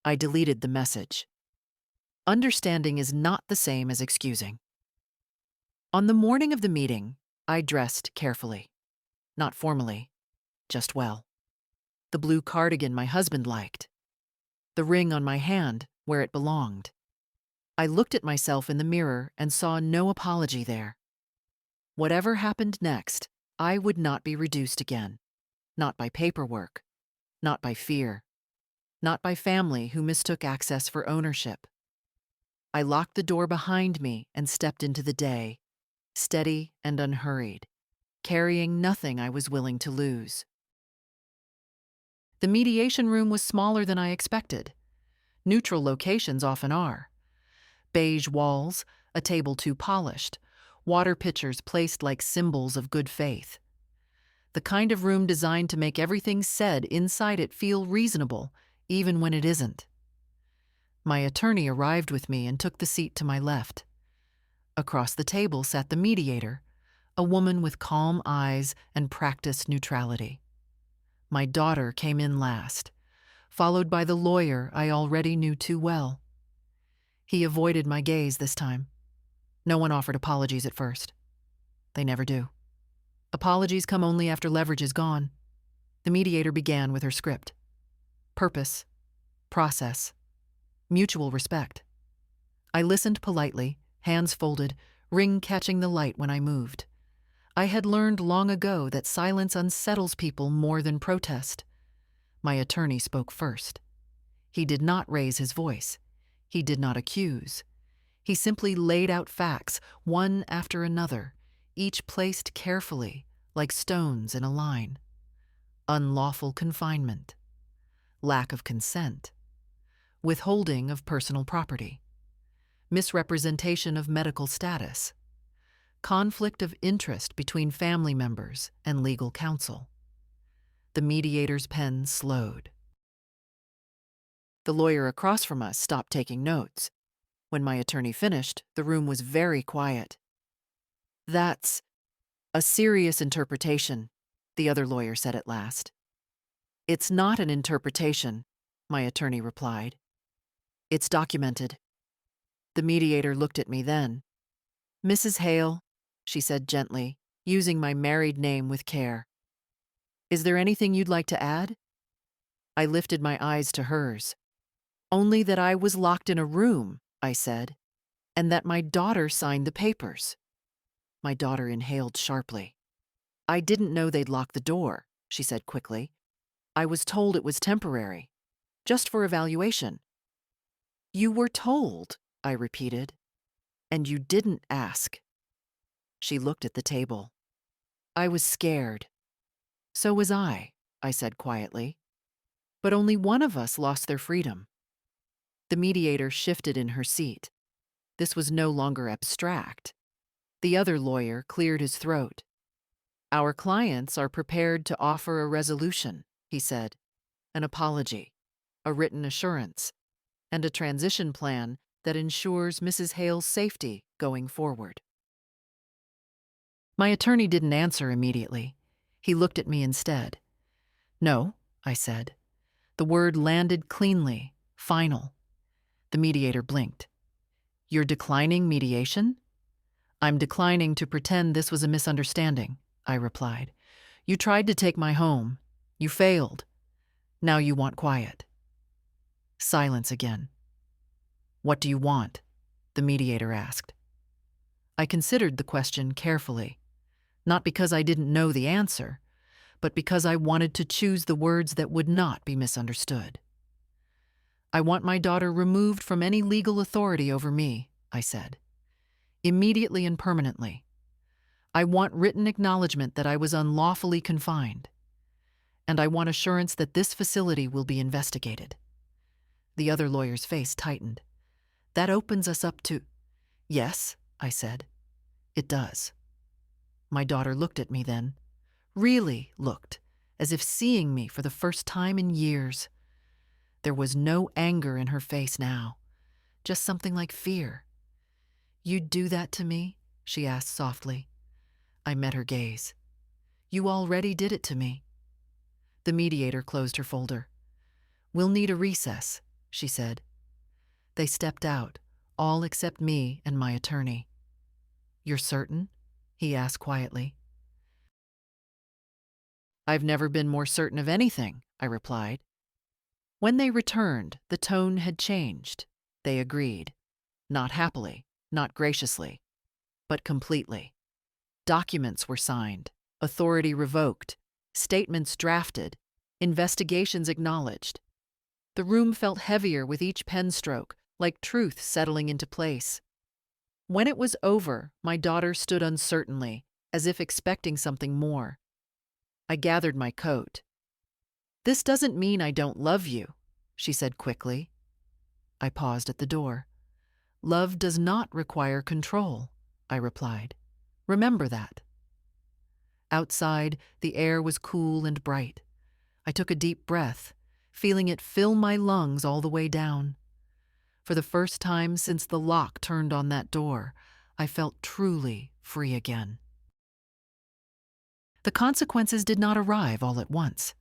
I deleted the message. Understanding is not the same as excusing. On the morning of the meeting, I dressed carefully. Not formally, just well. The blue cardigan my husband liked. The ring on my hand where it belonged. I looked at myself in the mirror and saw no apology there. Whatever happened next, I would not be reduced again. Not by paperwork. Not by fear. Not by family who mistook access for ownership. I locked the door behind me and stepped into the day, steady and unhurried, carrying nothing I was willing to lose. The mediation room was smaller than I expected. Neutral locations often are. Beige walls, a table too polished, water pitchers placed like symbols of good faith. The kind of room designed to make everything said inside it feel reasonable, even when it isn't. My attorney arrived with me and took the seat to my left. Across the table sat the mediator, a woman with calm eyes and practiced neutrality. My daughter came in last, followed by the lawyer I already knew too well. He avoided my gaze this time. No one offered apologies at first. They never do. Apologies come only after leverage is gone. The mediator began with her script. Purpose, process, mutual respect. I listened politely, hands folded, ring catching the light when I moved. I had learned long ago that silence unsettles people more than protest. My attorney spoke first. He did not raise his voice. He did not accuse. He simply laid out facts, one after another, each placed carefully, like stones in a line. Unlawful confinement, lack of consent, withholding of personal property, misrepresentation of medical status, conflict of interest between family members and legal counsel. The mediator's pen slowed. The lawyer across from us stopped taking notes. When my attorney finished, the room was very quiet. That's a serious interpretation, the other lawyer said at last. It's not an interpretation, my attorney replied. It's documented. The mediator looked at me then. Mrs. Hale, she said gently, using my married name with care. Is there anything you'd like to add? I lifted my eyes to hers. Only that I was locked in a room, I said, and that my daughter signed the papers. My daughter inhaled sharply. I didn't know they'd lock the door, she said quickly. I was told it was temporary, just for evaluation. You were told, I repeated, and you didn't ask. She looked at the table. I was scared. So was I said quietly. But only one of us lost their freedom. The mediator shifted in her seat. This was no longer abstract. The other lawyer cleared his throat. Our clients are prepared to offer a resolution, he said, an apology, a written assurance, and a transition plan that ensures Mrs. Hale's safety going forward. My attorney didn't answer immediately. He looked at me instead. No, I said. The word landed cleanly, final. The mediator blinked. You're declining mediation? I'm declining to pretend this was a misunderstanding, I replied. You tried to take my home. You failed. Now you want quiet. Silence again. What do you want? The mediator asked. I considered the question carefully, not because I didn't know the answer, but because I wanted to choose the words that would not be misunderstood. I want my daughter removed from any legal authority over me, I said, immediately and permanently. I want written acknowledgement that I was unlawfully confined, and I want assurance that this facility will be investigated. The other lawyer's face tightened. That opens us up to— Yes, I said. It does. My daughter looked at me then, really looked, as if seeing me for the first time in years. There was no anger in her face now, just something like fear. You'd do that to me? She asked softly. I met her gaze. You already did it to me. The mediator closed her folder. We'll need a recess, she said. They stepped out, all except me and my attorney. You're certain? He asked quietly. I've never been more certain of anything, I replied. When they returned, the tone had changed. They agreed. Not happily, not graciously, but completely. Documents were signed, authority revoked, statements drafted, investigations acknowledged. The room felt heavier with each pen stroke, like truth settling into place. When it was over, my daughter stood uncertainly, as if expecting something more. I gathered my coat. This doesn't mean I don't love you, she said quickly. I paused at the door. Love does not require control, I replied. Remember that. Outside, the air was cool and bright. I took a deep breath, feeling it fill my lungs all the way down. For the first time since the lock turned on that door, I felt truly free again. The consequences did not arrive all at once.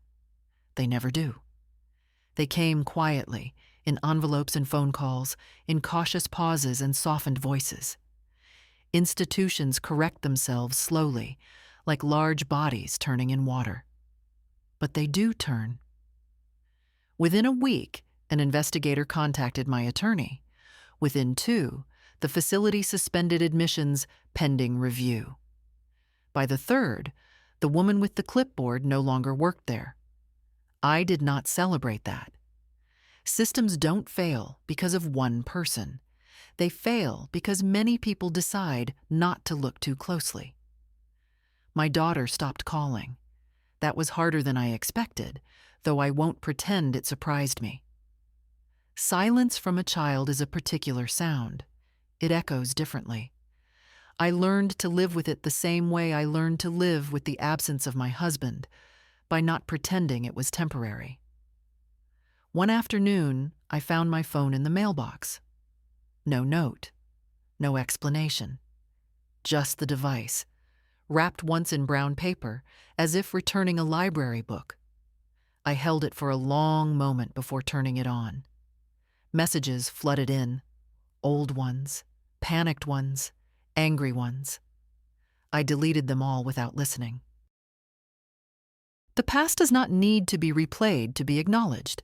They never do. They came quietly, in envelopes and phone calls, in cautious pauses and softened voices. Institutions correct themselves slowly, like large bodies turning in water. But they do turn. Within a week, an investigator contacted my attorney. Within 2, the facility suspended admissions pending review. By the 3rd, the woman with the clipboard no longer worked there. I did not celebrate that. Systems don't fail because of one person. They fail because many people decide not to look too closely. My daughter stopped calling. That was harder than I expected, though I won't pretend it surprised me. Silence from a child is a particular sound. It echoes differently. I learned to live with it the same way I learned to live with the absence of my husband, by not pretending it was temporary. One afternoon, I found my phone in the mailbox. No note, no explanation. Just the device, wrapped once in brown paper, as if returning a library book. I held it for a long moment before turning it on. Messages flooded in, old ones, panicked ones, angry ones. I deleted them all without listening. The past does not need to be replayed to be acknowledged.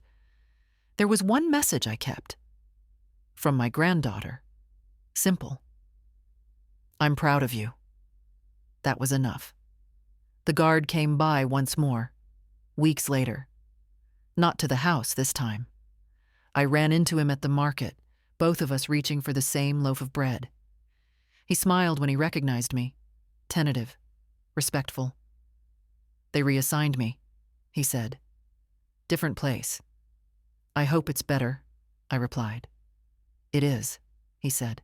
There was one message I kept. From my granddaughter. Simple. I'm proud of you. That was enough. The guard came by once more, weeks later. Not to the house this time. I ran into him at the market, both of us reaching for the same loaf of bread. He smiled when he recognized me, tentative, respectful. They reassigned me, he said. Different place. I hope it's better, I replied. It is, he said.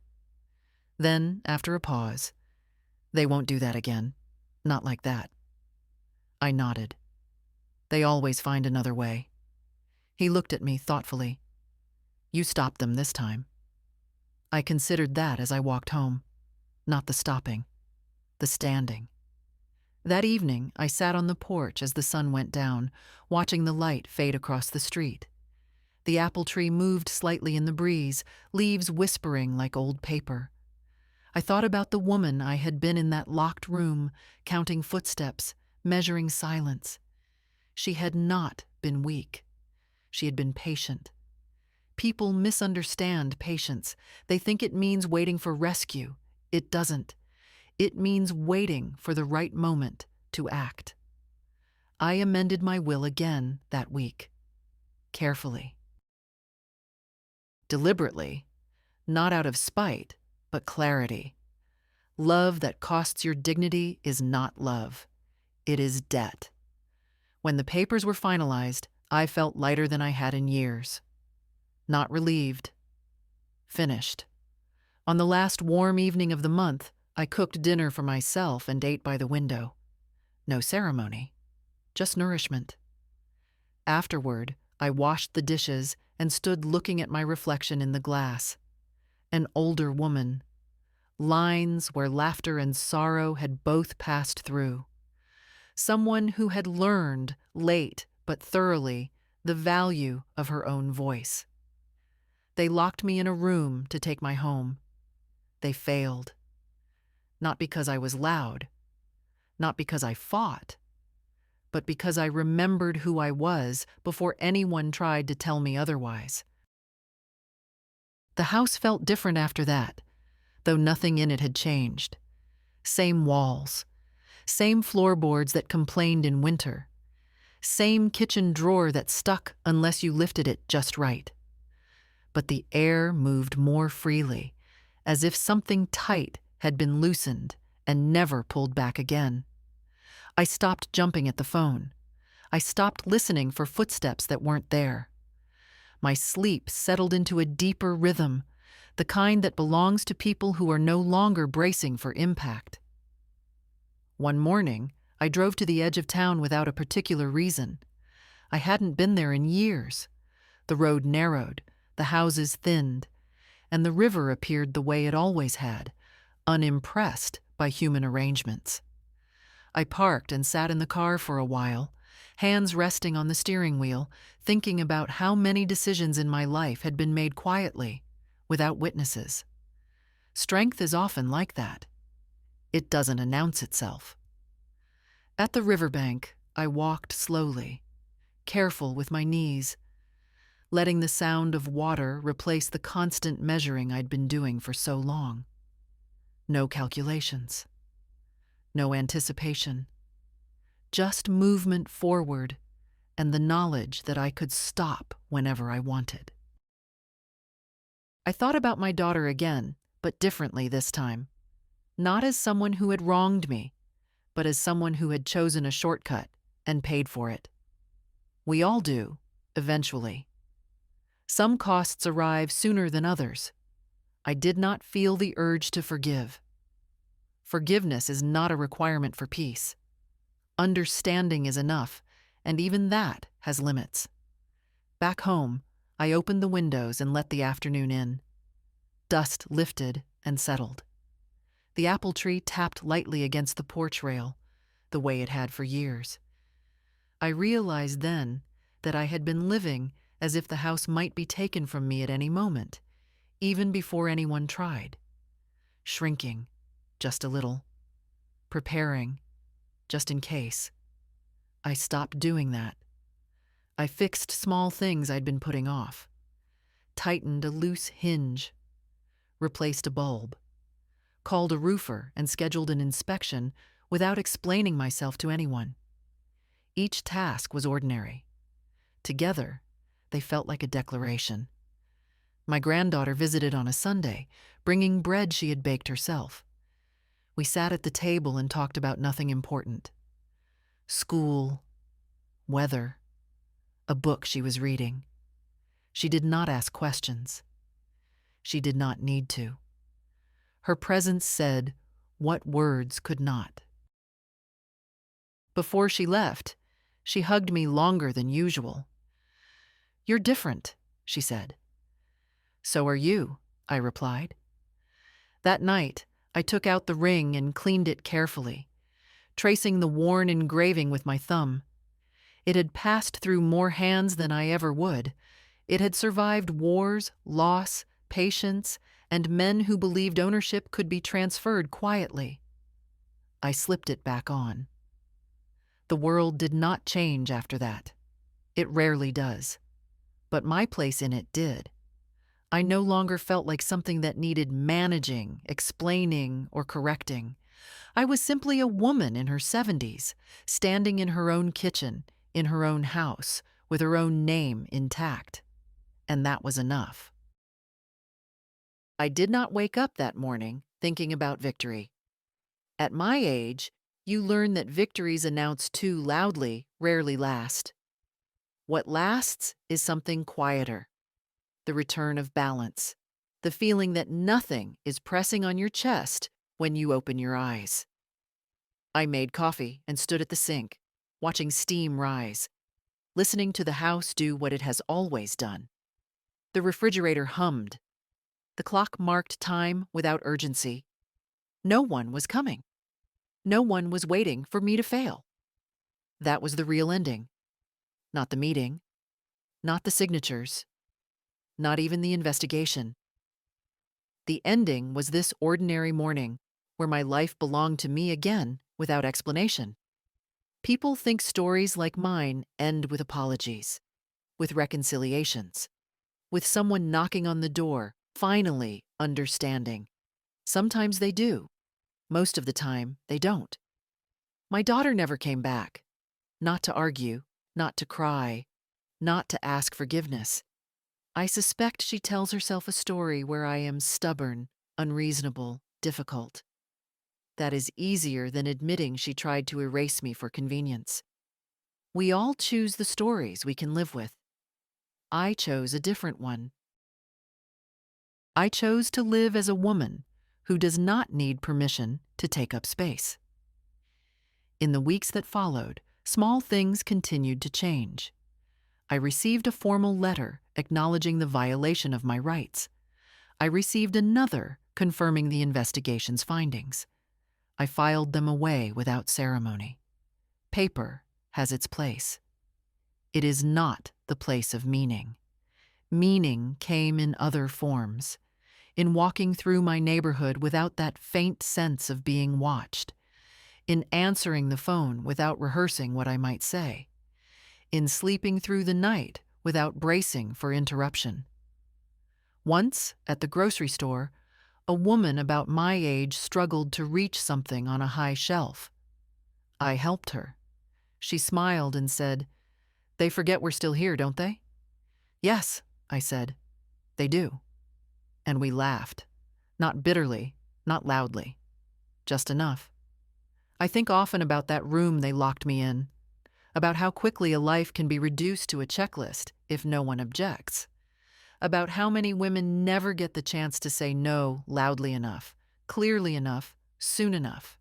Then, after a pause, they won't do that again. Not like that. I nodded. They always find another way. He looked at me thoughtfully. You stopped them this time. I considered that as I walked home. Not the stopping, the standing. That evening, I sat on the porch as the sun went down, watching the light fade across the street. The apple tree moved slightly in the breeze, leaves whispering like old paper. I thought about the woman I had been in that locked room, counting footsteps, measuring silence. She had not been weak. She had been patient. People misunderstand patience. They think it means waiting for rescue. It doesn't. It means waiting for the right moment to act. I amended my will again that week. Carefully. Deliberately. Not out of spite, but clarity. Love that costs your dignity is not love. It is debt. When the papers were finalized, I felt lighter than I had in years. Not relieved. Finished. On the last warm evening of the month, I cooked dinner for myself and ate by the window. No ceremony, just nourishment. Afterward, I washed the dishes and stood looking at my reflection in the glass. An older woman. Lines where laughter and sorrow had both passed through. Someone who had learned, late but thoroughly, the value of her own voice. They locked me in a room to take my home. They failed. Not because I was loud, not because I fought, but because I remembered who I was before anyone tried to tell me otherwise. The house felt different after that, though nothing in it had changed. Same walls, same floorboards that complained in winter, same kitchen drawer that stuck unless you lifted it just right. But the air moved more freely, as if something tight had been loosened and never pulled back again. I stopped jumping at the phone. I stopped listening for footsteps that weren't there. My sleep settled into a deeper rhythm, the kind that belongs to people who are no longer bracing for impact. One morning, I drove to the edge of town without a particular reason. I hadn't been there in years. The road narrowed, the houses thinned, and the river appeared the way it always had, unimpressed by human arrangements. I parked and sat in the car for a while, hands resting on the steering wheel, thinking about how many decisions in my life had been made quietly, without witnesses. Strength is often like that. It doesn't announce itself. At the riverbank, I walked slowly, careful with my knees, letting the sound of water replace the constant measuring I'd been doing for so long. No calculations. No anticipation. Just movement forward and the knowledge that I could stop whenever I wanted. I thought about my daughter again, but differently this time. Not as someone who had wronged me, but as someone who had chosen a shortcut and paid for it. We all do, eventually. Some costs arrive sooner than others. I did not feel the urge to forgive. Forgiveness is not a requirement for peace. Understanding is enough, and even that has limits. Back home, I opened the windows and let the afternoon in. Dust lifted and settled. The apple tree tapped lightly against the porch rail, the way it had for years. I realized then that I had been living as if the house might be taken from me at any moment, even before anyone tried. Shrinking, just a little. Preparing, just in case. I stopped doing that. I fixed small things I'd been putting off. Tightened a loose hinge. Replaced a bulb. Called a roofer and scheduled an inspection without explaining myself to anyone. Each task was ordinary. Together, they felt like a declaration. My granddaughter visited on a Sunday, bringing bread she had baked herself. We sat at the table and talked about nothing important. School, weather, a book she was reading. She did not ask questions. She did not need to. Her presence said what words could not. Before she left, she hugged me longer than usual. "You're different," she said. "So are you," I replied. That night, I took out the ring and cleaned it carefully, tracing the worn engraving with my thumb. It had passed through more hands than I ever would. It had survived wars, loss, patience, and men who believed ownership could be transferred quietly. I slipped it back on. The world did not change after that. It rarely does. But my place in it did. I no longer felt like something that needed managing, explaining, or correcting. I was simply a woman in her 70s, standing in her own kitchen, in her own house, with her own name intact. And that was enough. I did not wake up that morning thinking about victory. At my age, you learn that victories announced too loudly rarely last. What lasts is something quieter. The return of balance. The feeling that nothing is pressing on your chest when you open your eyes. I made coffee and stood at the sink, watching steam rise, listening to the house do what it has always done. The refrigerator hummed. The clock marked time without urgency. No one was coming. No one was waiting for me to fail. That was the real ending. Not the meeting. Not the signatures. Not even the investigation. The ending was this ordinary morning, where my life belonged to me again without explanation. People think stories like mine end with apologies, with reconciliations, with someone knocking on the door, finally understanding. Sometimes they do. Most of the time, they don't. My daughter never came back. Not to argue, not to cry, not to ask forgiveness. I suspect she tells herself a story where I am stubborn, unreasonable, difficult. That is easier than admitting she tried to erase me for convenience. We all choose the stories we can live with. I chose a different one. I chose to live as a woman who does not need permission to take up space. In the weeks that followed, small things continued to change. I received a formal letter acknowledging the violation of my rights. I received another confirming the investigation's findings. I filed them away without ceremony. Paper has its place. It is not the place of meaning. Meaning came in other forms, in walking through my neighborhood without that faint sense of being watched, in answering the phone without rehearsing what I might say, in sleeping through the night without bracing for interruption. Once, at the grocery store, a woman about my age struggled to reach something on a high shelf. I helped her. She smiled and said, "They forget we're still here, don't they?" "Yes," I said, "they do." And we laughed. Not bitterly, not loudly. Just enough. I think often about that room they locked me in, about how quickly a life can be reduced to a checklist if no one objects, about how many women never get the chance to say no loudly enough, clearly enough, soon enough.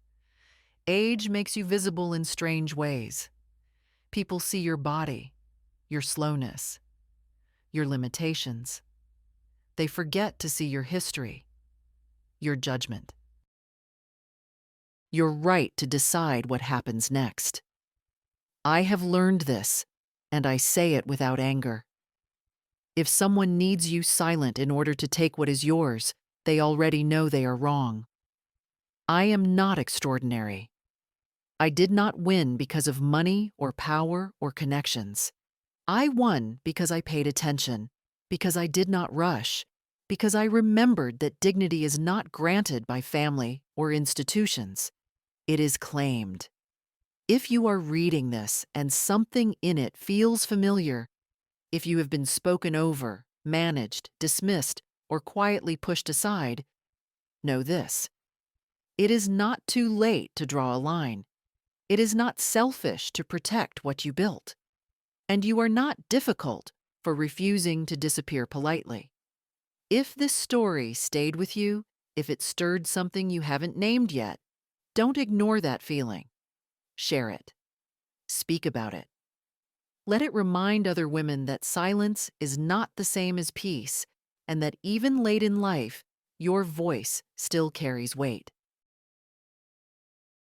Age makes you visible in strange ways. People see your body, your slowness, your limitations. They forget to see your history, your judgment. Your right to decide what happens next. I have learned this, and I say it without anger. If someone needs you silent in order to take what is yours, they already know they are wrong. I am not extraordinary. I did not win because of money or power or connections. I won because I paid attention, because I did not rush, because I remembered that dignity is not granted by family or institutions. It is claimed. If you are reading this and something in it feels familiar, if you have been spoken over, managed, dismissed, or quietly pushed aside, know this. It is not too late to draw a line. It is not selfish to protect what you built. And you are not difficult for refusing to disappear politely. If this story stayed with you, if it stirred something you haven't named yet, don't ignore that feeling. Share it. Speak about it. Let it remind other women that silence is not the same as peace, and that even late in life, your voice still carries weight.